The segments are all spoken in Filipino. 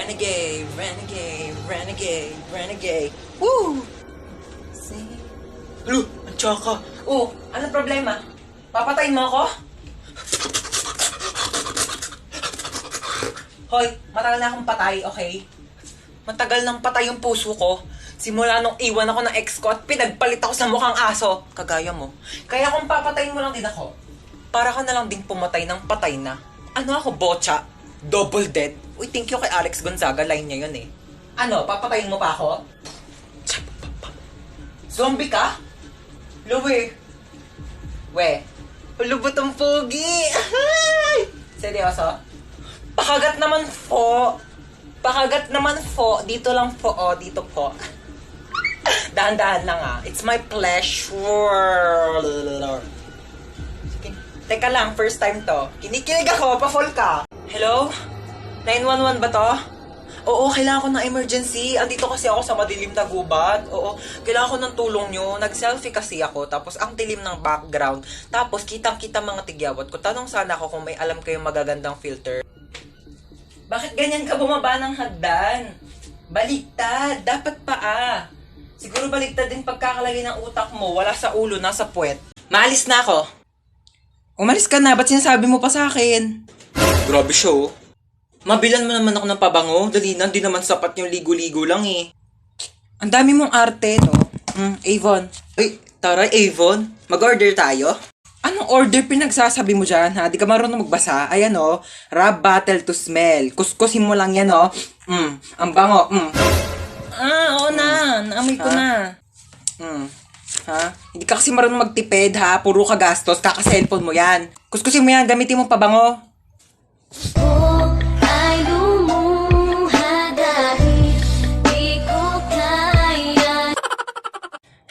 Renegade, renegade, renegade, renegade. Woo! See? Lu, ang tsaka. Oh, ano problema? Papatayin mo ako? Hoy, matagal na akong patay, okay? Matagal nang patay yung puso ko. Simula nung iwan ako ng ex ko at pinagpalit ako sa mukhang aso. Kagaya mo. Kaya kung papatayin mo lang din ako, para ka na lang din pumatay ng patay na. Ano ako, bocha? Double dead? Uy, thank you kay Alex Gonzaga. Line niya yun eh. Ano, papatayin mo pa ako? Zombie ka? Luwi. We. Ulubot ang pogi. Seryoso? Pakagat naman po. Pakagat naman po. Dito lang po. O, dito po. Dahan-dahan lang ah. It's my pleasure. Teka lang, first time to. Kinikilig ako, pa-fall ka. Hello? 911 ba to? Oo, kailangan ko ng emergency. Andito kasi ako sa madilim na gubat. Oo, kailangan ko ng tulong nyo. Nag-selfie kasi ako, tapos ang dilim ng background. Tapos kitang-kita mga tigyawat ko. Tanong sana ako kung may alam kayong magagandang filter. Bakit ganyan ka bumaba ng hagdan? Baliktad, dapat paa. Siguro baliktad din pagkakalagay ng utak mo. Wala sa ulo, nasa puwet. Maalis na ako. Umalis ka na, ba't sinasabi mo pa sa akin? Grabe siya oh. Mabilan mo naman ako ng pabango. Dali na, di naman sapat yung ligo-ligo lang eh. Ang dami mong arte, no? Avon. Uy, tara Avon. Mag-order tayo? Anong order pinagsasabi mo dyan, ha? Di ka marunong magbasa? Ayan, oh. Rub bottle to smell. Kuskusin mo lang yan, oh. Ang bango, oo na. Naamoy ko na. Ha? Hindi ka kasi marunong magtipid, ha? Puro ka gastos. Kaka-cellphone mo yan. Kuskusin mo yan. Gamitin mo pabango.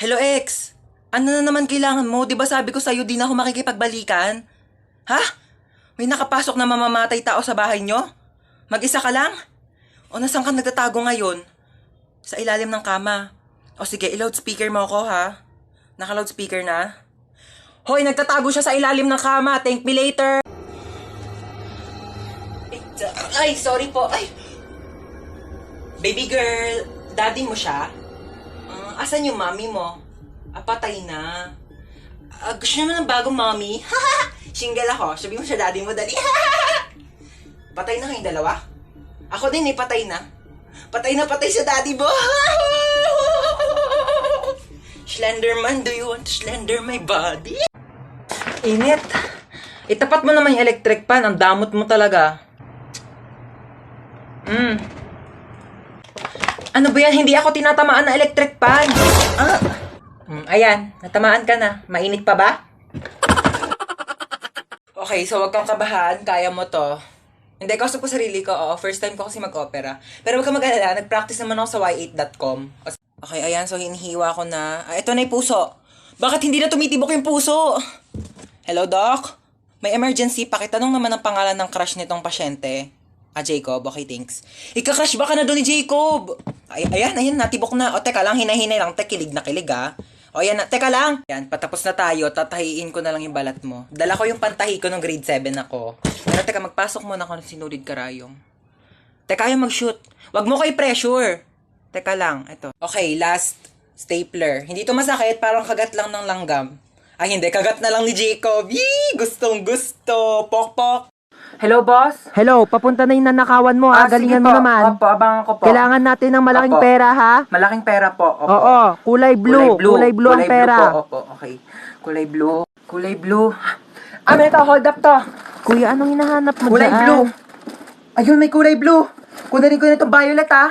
Hello, ex. Ano na naman kailangan mo? Di ba sabi ko sa'yo di na ako makikipagbalikan? Ha? May nakapasok na mamamatay tao sa bahay nyo? Mag-isa ka lang? O nasaan ka nagtatago ngayon? Sa ilalim ng kama. O sige, i-loudspeaker mo ako, ha? Naka-loudspeaker na? Hoy, nagtatago siya sa ilalim ng kama. Thank me later. Ay, sorry po. Ay. Baby girl, daddy mo siya? Asan yung mommy mo? Patay na. Gusto naman ng bagong mommy? Single ako. Sabi mo siya daddy mo, dali. Patay na kayong dalawa? Ako din eh, patay na. Patay na patay sa daddy mo. Slenderman, do you want to slender my body? Init. Itapat mo naman yung electric pan. Ang damot mo talaga. Ano ba yan? Hindi ako tinatamaan ng electric pan. Ayan, natamaan ka na. Mainit pa ba? Okay, so wag kang kabahan. Kaya mo to. Hindi, kausap ko sarili ko. Oo, first time ko kasi mag-opera. Pero wag kang mag-alala. Nag-practice naman ako sa y8.com. Okay, ayan. So, hinihiwa ko na. Ito na yung puso. Bakit hindi na tumitibok yung puso? Hello, Doc? May emergency. Pakitanong naman ang pangalan ng crush nitong pasyente. Jacob. Okay, thanks. Ika-crush ba ka na doon ni Jacob? Ayan, natibok na. O, teka lang, hinay-hinay lang. Kilig na kilig, ha? O, yan na. Teka lang. Yan, patapos na tayo. Tatahiin ko na lang yung balat mo. Dala ko yung pantahi ko nung grade 7 ako. Pero teka, magpasok muna ako ng sinulid karayong. Teka, ayaw mag-shoot. Wag mo kay pressure. Teka lang, ito. Okay, last stapler. Hindi to masakit, parang kagat lang ng langgam. Ay, hindi. Kagat na lang ni Jacob. Yee! Gustong gusto. Pok-pok. Hello, boss? Hello, papunta na yung nanakawan mo ha. Galingan mo naman. Opo, abangan ko po. Kailangan natin ng malaking Opo. pera ha. Malaking pera po. Opo. Oo, kulay blue. Kulay blue ang pera. Blue po. Opo, okay. Kulay blue. Kulay blue. Ito, hold up to. Kuya, anong hinahanap mo Kulay dyan? blue. Ayun, may kulay blue. Kunarin ko na itong violet ha.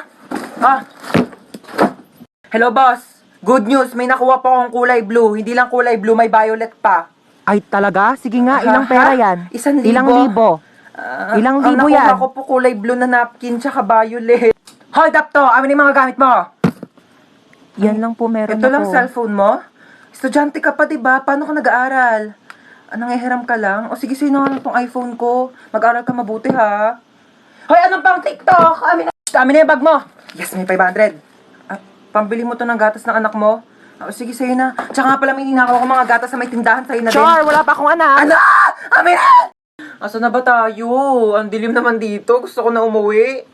Hello, boss. Good news, may nakuha po akong kulay blue. Hindi lang kulay blue, may violet pa. Ay, talaga? Sige nga, ilang pera yan? 1,000. Ilang libo? Ilang libo yan? Nakuha ko po kulay blue na napkin tsaka violet. Hold up to! Amin yung mga gamit mo! Yan lang po meron Ito ako. lang cellphone mo? Estudyante ka pa, diba? Paano ka nag-aaral? Nangihiram ka lang? O sige, sino nga itong iPhone ko? Mag-aaral ka mabuti, ha? Hoy, anong pang TikTok? Amin na yung bag mo! Yes, may 500. Pambili mo to ng gatas ng anak mo? O sige, sa'yo na. Tsaka nga pala may ninakaw ko mga gatas na may tindahan sa'yo na din. Char, wala pa akong anak. Ano? Amin na! Asa na ba tayo? Ang dilim naman dito. Gusto ko na umuwi.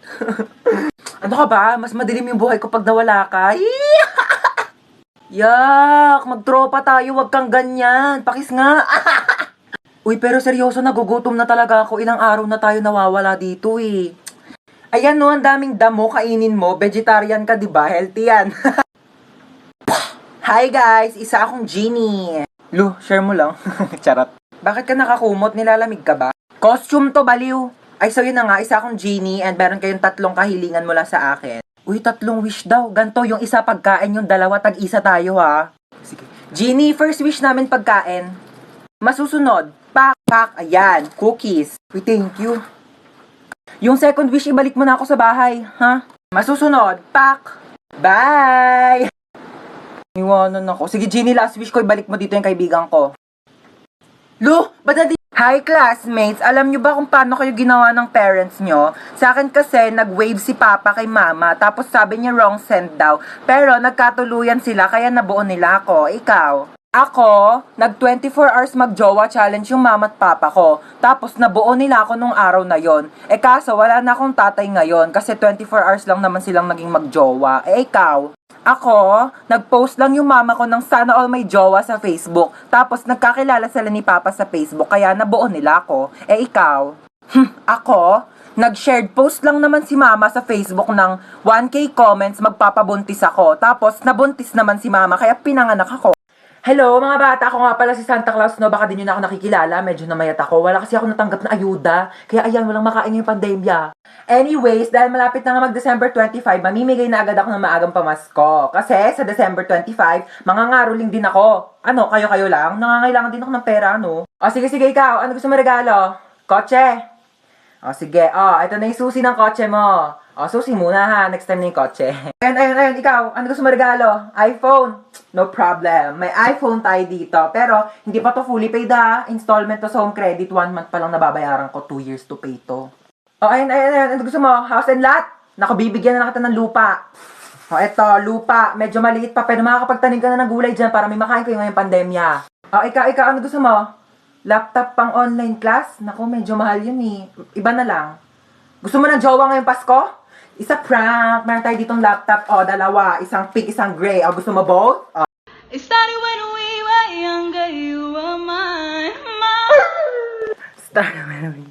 Ano ka ba? Mas madilim yung buhay ko pag nawala ka. Yak! Magtropa tayo. Wag kang ganyan. Pakis nga. Uy, pero seryoso, nagugutom na talaga ako. Ilang araw na tayo nawawala dito eh. Ayan no, ang daming damo. Kainin mo. Vegetarian ka, di ba? Healthy yan. Hi guys! Isa akong genie. Lu, share mo lang. Charot. Bakit ka nakakumot? Nilalamig ka ba? Costume to, baliw. Ay, so yun na nga, isa akong genie and meron kayong 3 kahilingan mula sa akin. Uy, 3 wish daw. Ganto, yung isa pagkain, yung 2 tag-isa tayo ha. Sige. Genie, first wish namin pagkain. Masusunod, pak, ayan, cookies. Uy, thank you. Yung second wish, ibalik mo na ako sa bahay, ha? Masusunod, pak, bye! Iwanan ako. Sige, Genie, last wish ko, ibalik mo dito yung kaibigan ko. Lu, ba't na Hi classmates, alam nyo ba kung paano kayo ginawa ng parents nyo? Sa akin kasi, nag-wave si Papa kay Mama, tapos sabi niya wrong send daw. Pero nagkatuluyan sila, kaya nabuo nila ako. Ikaw? Ako, nag 24 hours mag-jowa challenge yung mama at papa ko. Tapos nabuo nila ako nung araw na yon. Kaso wala na akong tatay ngayon kasi 24 hours lang naman silang naging mag-jowa. Ikaw? Ako, nag-post lang yung mama ko ng sana all may jowa sa Facebook. Tapos nagkakilala sila ni Papa sa Facebook kaya nabuo nila ako. Ikaw? Ako, nag-shared post lang naman si mama sa Facebook ng 1K comments magpapabuntis ako. Tapos nabuntis naman si mama kaya pinanganak ako. Hello mga bata, ako nga pala si Santa Claus, no? Baka din yun ako nakikilala, medyo namayat ako. Wala kasi ako natanggap na ayuda, kaya ayan, walang makain ngayong pandemya. Anyways, dahil malapit na nga mag-December 25, mamimigay na agad ako ng maagang pamasko. Kasi sa December 25, mangangaroling din ako. Ano, kayo-kayo lang? Nangangailangan din ako ng pera, no? O sige, ikaw, ano gusto mo regalo? Kotse? O sige, ito na yung susi ng kotse mo. O, susi muna ha, next time na yung kotse. Ayun, ikaw, ano gusto mo regalo? iPhone? No problem, may iPhone tayo dito. Pero, hindi pa to fully paid ha. Installment to sa home credit, 1 month pa lang nababayaran ko, 2 years to pay to. O, ayun, ano gusto mo? House and lot? Naku, bibigyan na kita ng lupa. O, eto, lupa. Medyo maliit pa, pero makakapagtanim ka na ng gulay dyan para may makain ko yung ngayong pandemya. O, ikaw, ano gusto mo? Laptop pang online class? Naku, medyo mahal yun eh. Iba na lang. Gusto mo ng jowa ngayong Pasko? Isa prank. Meron tayo ditong laptop. O, 2. Isang pink, isang gray. O, gusto mo both? O. It started when we were younger, you were mine. Started when we...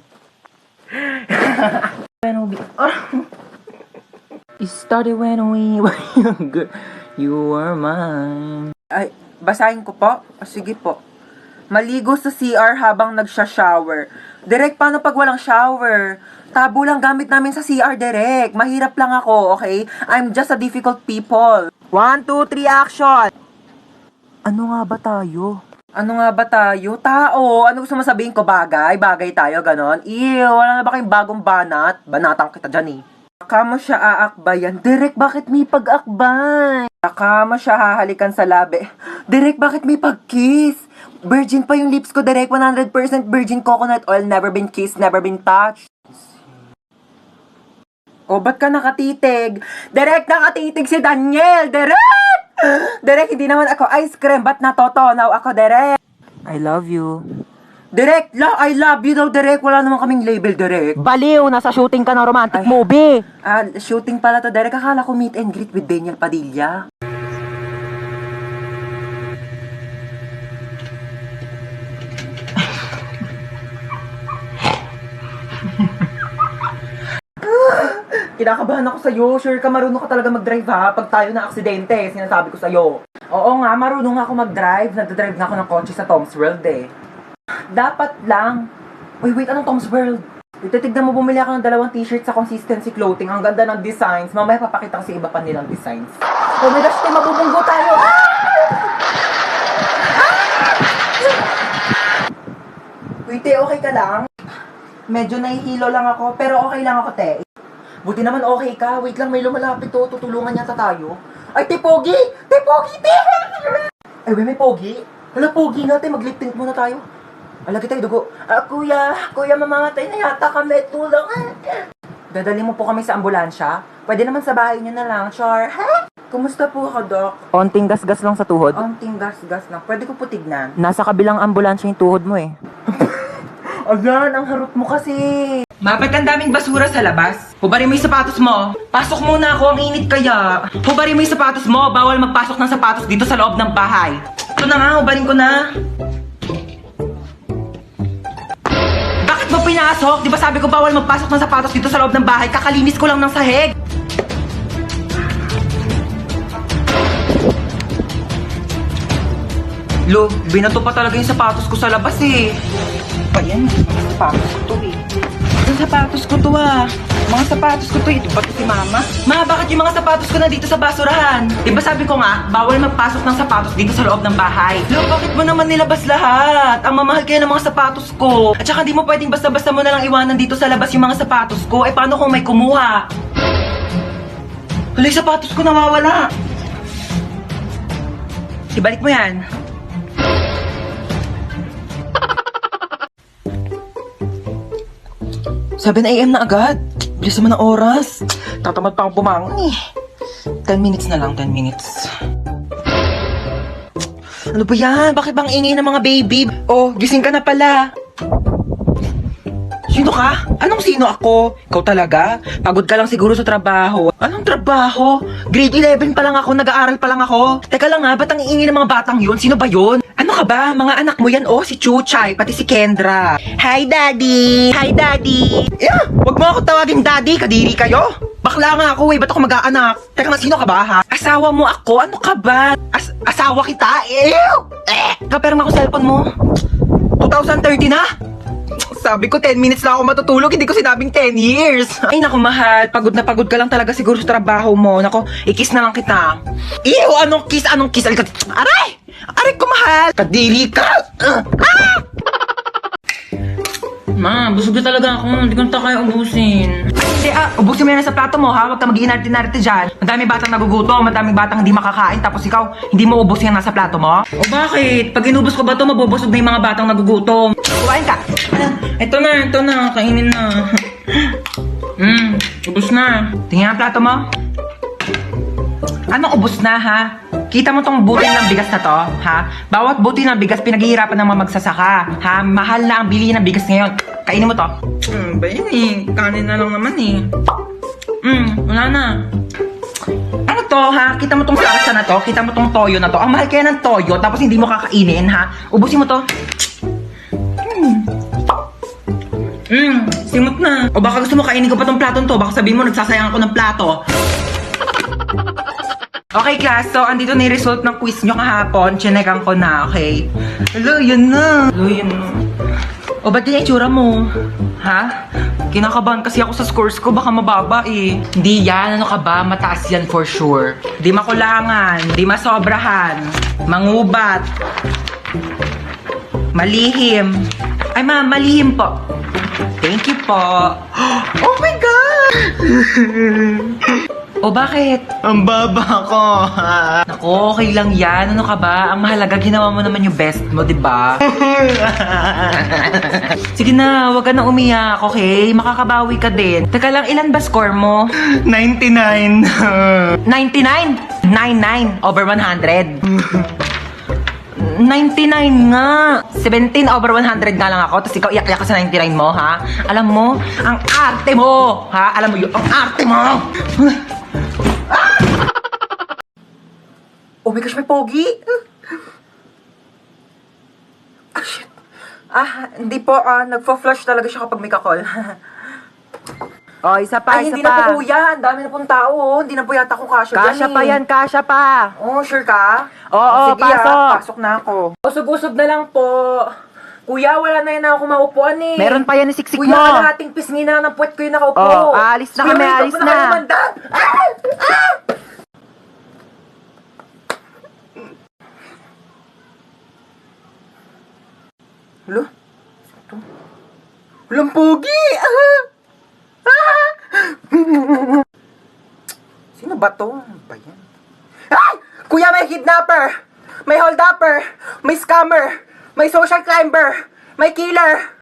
It started when we were younger. You were mine. Ay, basahin ko po? O, sige po. Maligo sa CR habang nagsha-shower. Direk, paano pag walang shower? Tabo lang gamit namin sa CR, Direk. Mahirap lang ako, okay? I'm just a difficult people. 1, 2, 3, action! Ano nga ba tayo? Ano nga ba tayo? Tao! Ano gusto mo sabihin ko? Bagay? Bagay tayo, ganon? Ew, wala na ba kayong bagong banat? Banatang kita dyan eh. Baka mo siya aakbayan. Direk, bakit may pag-akbay? Baka mo siya hahalikan sa labi. Direk, bakit may pag-kiss? Virgin pa yung lips ko, Direk. 100% virgin coconut oil. Never been kissed, never been touched. O, ba't ka nakatitig? Direk, nakatitig si Daniel! Direk! Direk, hindi naman ako ice cream. Ba't natotonaw ako, Direk? I love you. Direk, I love you daw, Direk. Wala naman kaming label, Direk. Baliw! Nasa shooting ka ng romantic Ay. movie! Shooting pala to, Direk. Akala ko meet and greet with Daniel Padilla. Kinakabahan ako sa'yo. Sure ka, marunong ka talaga mag-drive ha. Pag tayo na aksidente, sinasabi ko sa'yo. Oo nga, marunong ako mag-drive. Nagdadrive na ako ng kotse sa Tom's World eh. Dapat lang. Uy, wait, anong Tom's World? Titignan mo, bumili ako ng 2 t-shirt sa Consistency Clothing. Ang ganda ng designs. Mamaya papakita ko sa iba pa nilang designs. Oh my gosh, tayo mabubunggo tayo! Wait, te, okay ka lang? Medyo nahihilo lang ako, pero okay lang ako, te. Buti naman okay ka. Wait lang, may lumalapit to. Tutulungan yata tayo. Ay, te, Pogi! Te, Pogi, te! Ay, may Pogi? Hala, Pogi nga, te. Mag-lip tint muna tayo. Alagi tayo, dugo. Kuya, mamamatay na yata kami. Tulong. Dadali mo po kami sa ambulansya? Pwede naman sa bahay niyo na lang, Char. Ha? Kumusta po ako, Doc? Onting gasgas lang sa tuhod. Onting gas-gas lang. Pwede ko po tignan. Nasa kabilang ambulansya yung tuhod mo eh. Ayan, ang harot mo kasi. Mapat ang daming basura sa labas. Hubarin mo yung sapatos mo. Pasok muna ako, ang init kaya. Hubarin mo yung sapatos mo. Bawal magpasok ng sapatos dito sa loob ng bahay. Ito na nga, hubarin ko na. Bakit mo pinasok? Di ba sabi ko bawal magpasok ng sapatos dito sa loob ng bahay? Kakalinis ko lang ng sahig. Lo, binato pa talaga yung sapatos ko sa labas eh. Pa yan, mga sapatos ko to eh. Yung sapatos ko to ah. Mga sapatos ko to eh. Ito ba to si mama? Ma, bakit yung mga sapatos ko nandito sa basurahan? Diba sabi ko nga, bawal magpasok ng sapatos dito sa loob ng bahay. Lo, bakit mo naman nilabas lahat? Ang mamahal kaya ng mga sapatos ko. At saka di mo pwedeng basta-basta mo na lang iwanan dito sa labas yung mga sapatos ko. Eh paano kung may kumuha? Hala, yung sapatos ko nawawala. Ibalik mo yan. Sabi na AM na agad. Bilis naman ang oras. Tatamad pa akong bumangon eh. 10 minutes na lang, 10 minutes. Ano ba yan? Bakit bang ingay ng mga baby? Oh, gising ka na pala. Sino ka? Anong sino ako? Ikaw talaga? Pagod ka lang siguro sa trabaho. Anong trabaho? Grade 11 pa lang ako, nag-aaral pa lang ako. Teka lang nga, ba't ang iingay ng mga batang yun? Sino ba yun? Ano ka ba? Mga anak mo yan, oh, si Chuchay, pati si Kendra. Hi, Daddy! Hi, Daddy! Yeah, wag mo ako tawagin Daddy, kadiri kayo. Bakla nga ako eh, ba't ako mag-aanak? Teka nga, sino ka ba ha? Asawa mo ako? Ano ka ba? Asawa kita? Ew! Kapera nga ako cellphone mo. 2030 na? Sabi ko 10 minutes lang ako matutulog, hindi ko sinabing 10 years. Ay naku mahal, pagod na pagod ka lang talaga siguro sa trabaho mo. Nako, i-kiss na lang kita. Ew, anong kiss? Anong kiss? Aray! Aray ko mahal! Kadiri ka! Ma, busog na talaga ako. Hindi ko na kaya ubusin. Hindi ubusin mo yan sa plato mo ha. Huwag ka mag-iinarte-narte dyan. Madaming batang nagugutom, madaming batang hindi makakain. Tapos ikaw, hindi mo ubus yan nasa plato mo? O bakit? Pag inubos ko ba ito, mabubusog na yung mga batang nagugutom. Kumain ka. Ito na. Kainin na. Ubus na. Tingnan ang plato mo. Anong ubos na ha? Kita mo tong butil ng bigas na to, ha? Bawat butil ng bigas pinaghihirapan ng mga magsasaka, ha? Mahal na ang bili ng bigas ngayon. Kainin mo to. Ba yun eh? Kanin na lang naman eh. Wala na. Ano to, ha? Kita mo tong salsa na to? Kita mo tong toyo na to? Ang mahal kaya ng toyo, tapos hindi mo kakainin, ha? Ubusin mo to. Simot na. O baka gusto mo kainin ko pa tong plato to? Baka sabihin mo nagsasayang ako ng plato. Okay class, so andito na yung result ng quiz nyo kahapon. Chinekan ko na, okay? Hello, yun na. O ba't yung itsura mo? Ha? Kinakabahan kasi ako sa scores ko, baka mababa eh. Hindi yan, ano ka ba? Mataas yan for sure. Di makulangan, di masobrahan, mangubat, malihim. Ay ma'am, malihim po. Thank you po. Oh my God! O bakit? Ang baba ko. Nako, okay lang yan. Ano ka ba? Ang mahalaga, ginawa mo naman yung best mo, di ba? Sige na, wag ka na umiyak, okay? Makakabawi ka din. Teka lang, ilan ba score mo? 99. 99? 99 over 100. 99 nga. 17 over 100 nga lang ako. Tapos ikaw iyak-iyak ka sa 99 mo, ha? Alam mo, ang arte mo, ha? Alam mo yun, ang arte mo! Oh my gosh, may pogi! Shit. Hindi po, nagpo-flush talaga siya kapag may kakol. Isa pa. Hindi na po yan. Dami na pong tao, oh. Hindi na po yata ko kasya dyan, Kasya pa. Oh, sure ka? Oo, Sige, pasok. pasok na ako. Usog-usog na lang po. Kuya, wala na yan ako maupuan eh. Meron pa yan ni siksik mo. Kuya, kalahating pisngi na ng puwet ko yung nakaupo. Oo, alis na kami, alis na. Hala? Ito? Walang pogi! Sino ba to? Ano ba yan? Ay! Kuya, may kidnapper! May holdupper! May scammer! May social climber! May killer!